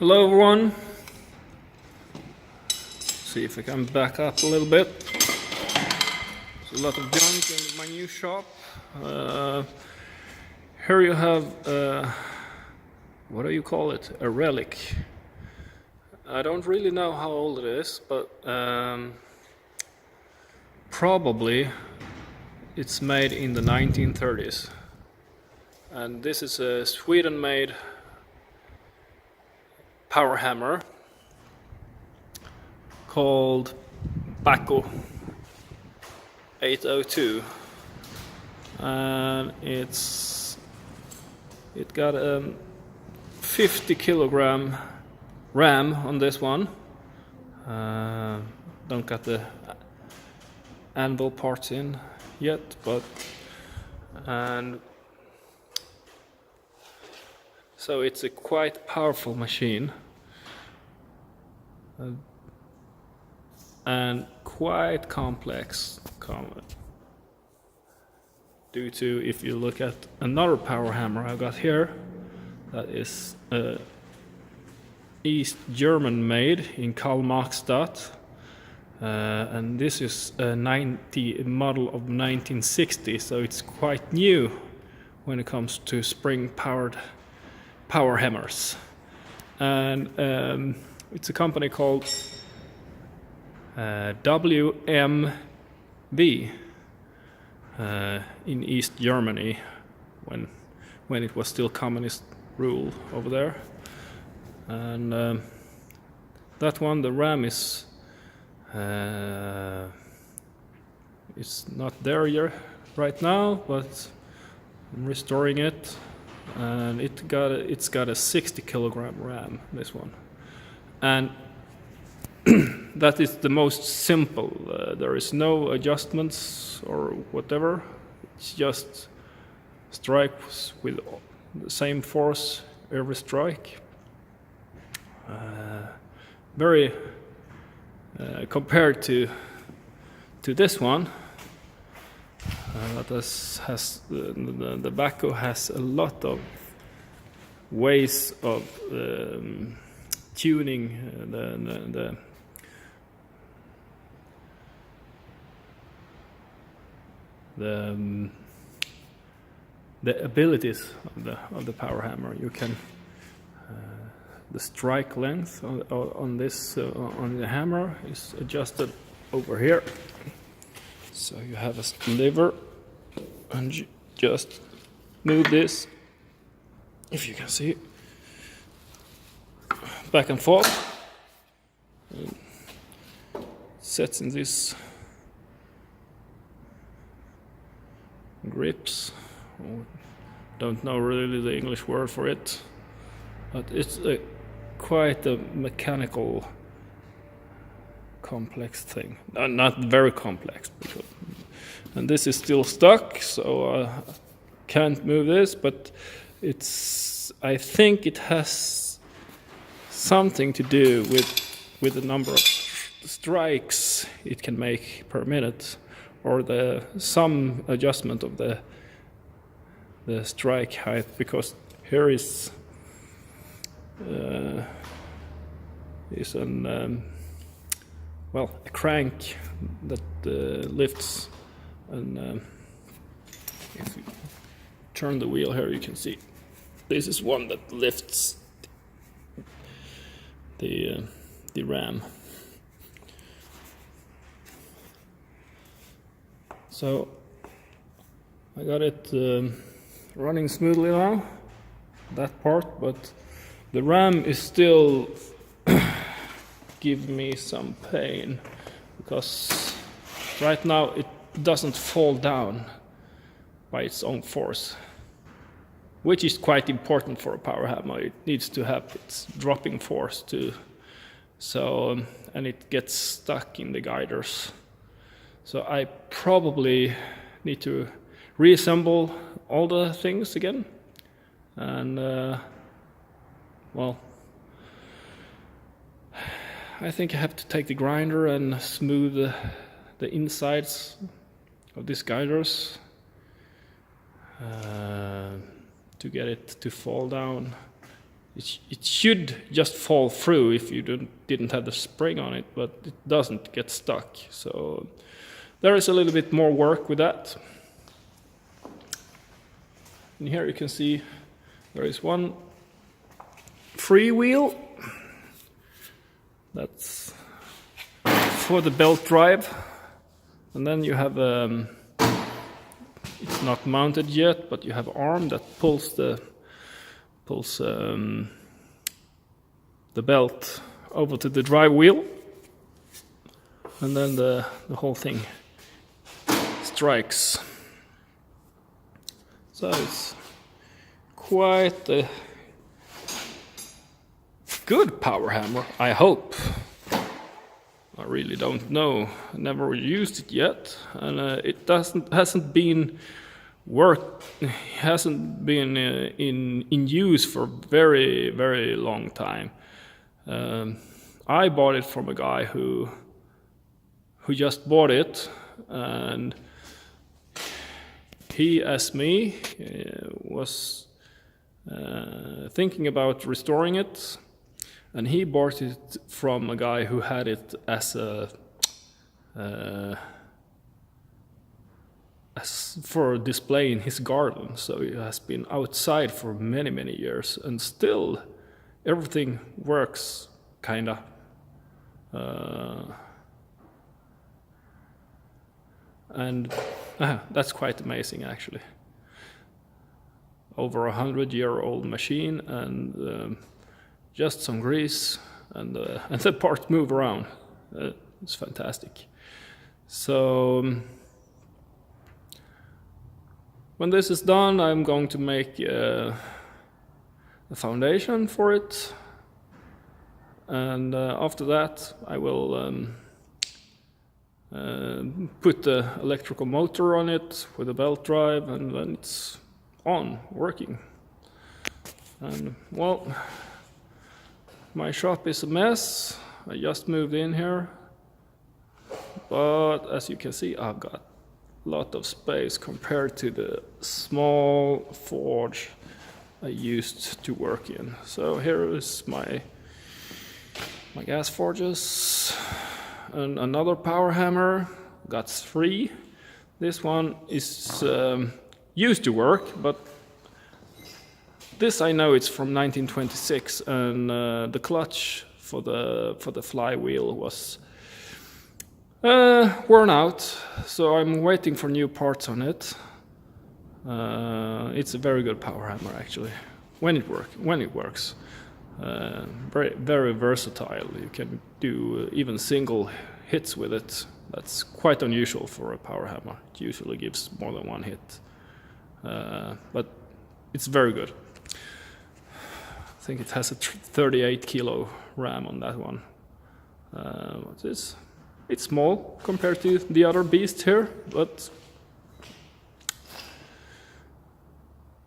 Hello everyone. See if I can back up a little bit. There's a lot of junk in my new shop. Here you have, what do you call it? A relic. I don't really know how old it is, but probably it's made in the 1930s. And this is a Sweden-made power hammer called Bacco 802, and it got a 50 kilogram ram on this one. Don't got the anvil parts in yet, but so it's a quite powerful machine and quite complex. Due to, if you look at another power hammer I got here, that is East German made in Karl-Marx-Stadt, and this is a model of 1960, so it's quite new when it comes to spring-powered power hammers. And it's a company called WMV in East Germany when it was still communist rule over there. And that one, the ram is it's not there yet right now, but I'm restoring it, and it's got a 60 kilogram ram, this one, and that is the most simple. There is no adjustments or whatever. It's just strikes with the same force every strike. Very compared to this one, that has the Bacco has a lot of ways of tuning the abilities of the power hammer. You can the strike length on this on the hammer is adjusted over here. So you have a lever, and you just move this, if you can see, back and forth. It sets in these grips. Don't know really the English word for it, but it's quite a mechanical, complex thing. Not very complex, and this is still stuck, so I can't move this. But I think it has something to do with the number of strikes it can make per minute, or some adjustment of the strike height, because here is a crank that lifts, and if you turn the wheel here, you can see this is one that lifts the ram. So I got it running smoothly now, that part, but the ram is still giving me some pain, because right now it doesn't fall down by its own force, which is quite important for a power hammer. It needs to have its dropping force too. So and it gets stuck in the guiders. So I probably need to reassemble all the things again, and well, I think I have to take the grinder and smooth the insides of these guiders to get it to fall down it should just fall through if you didn't have the spring on it, but it doesn't get stuck. So there is a little bit more work with that. And here you can see there is one free wheel. That's for the belt drive. And then you have, it's not mounted yet, but you have an arm that pulls the belt over to the drive wheel. And then the whole thing strikes. So it's quite a good power hammer, I hope. I really don't know. I never used it yet, and it hasn't been in use for very long time. I bought it from a guy who just bought it, and he, as me, was thinking about restoring it, and he bought it from a guy who had it as for display in his garden. So it has been outside for many years, and still everything works kinda. And that's quite amazing, actually. Over 100-year-old machine, and just some grease, and the parts move around. It's fantastic. So when this is done, I'm going to make a foundation for it, and after that I will put the electrical motor on it with a belt drive, and then it's on, working. And well, my shop is a mess. I just moved in here, but as you can see, I've got a lot of space compared to the small forge I used to work in. So here is my gas forges, and another power hammer. Got 3. This one is used to work, but this I know it's from 1926, and the clutch for the flywheel was worn out, so I'm waiting for new parts on it. It's a very good power hammer, actually, when it works. Very versatile. You can do even single hits with it. That's quite unusual for a power hammer. It usually gives more than one hit, but it's very good. I think it has a 38 kilo ram on that one. What's this? It's small compared to the other beast here, but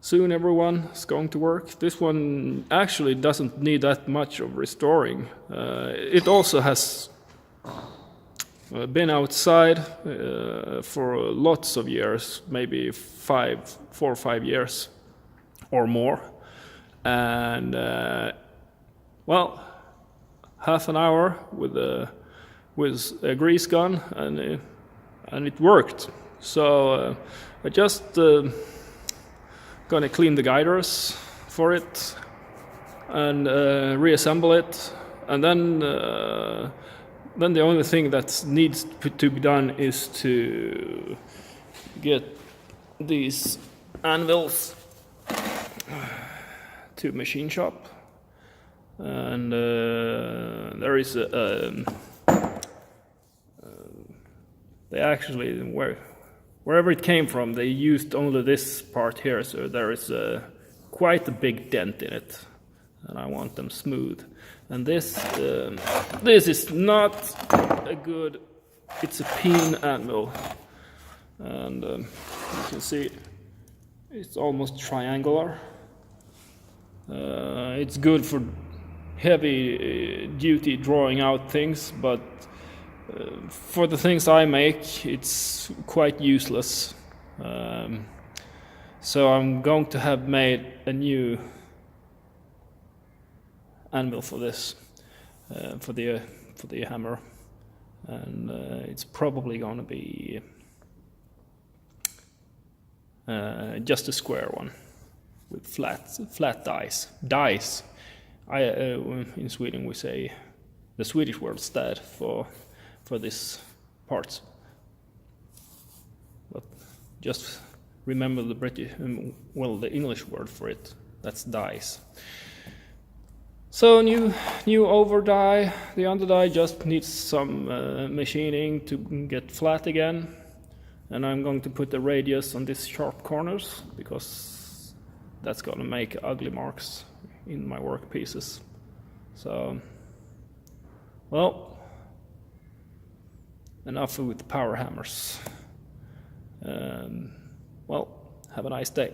soon everyone is going to work. This one actually doesn't need that much of restoring. It also has been outside for lots of years, maybe 4 or 5 years or more. And well, half an hour with a grease gun, and it worked. So I just gonna clean the guiders for it and reassemble it, and then the only thing that needs to be done is to get these anvils to machine shop, and there is they actually, wherever it came from, they used only this part here, so there is quite a big dent in it, and I want them smooth. And this is not a good, it's a peen anvil, and you can see it's almost triangular. It's good for heavy duty drawing out things, but for the things I make, it's quite useless. So I'm going to have made a new anvil for this, for the hammer, and it's probably going to be just a square one with flat dice. In Sweden we say the Swedish word "stad" for this part, but just remember the the English word for it. That's dice. So new over die. The under die just needs some machining to get flat again, and I'm going to put the radius on these sharp corners because that's going to make ugly marks in my work pieces. So, well, enough with power hammers. Well, have a nice day.